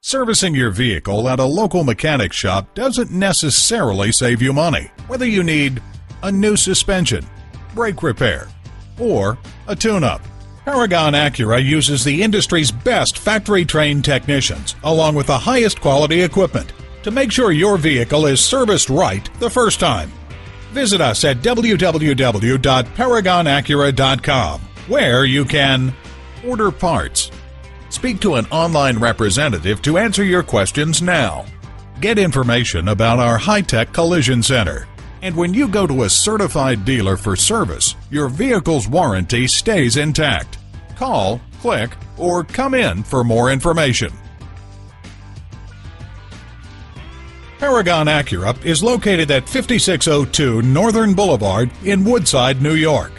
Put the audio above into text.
Servicing your vehicle at a local mechanic shop doesn't necessarily save you money. Whether you need a new suspension, brake repair, or a tune-up, Paragon Acura uses the industry's best factory-trained technicians along with the highest quality equipment to make sure your vehicle is serviced right the first time. Visit us at www.paragonacura.com, where you can order parts, speak to an online representative to answer your questions now, get information about our high-tech collision center, and when you go to a certified dealer for service, your vehicle's warranty stays intact. Call, click, or come in for more information. Paragon Acura is located at 5602 Northern Boulevard in Woodside, New York.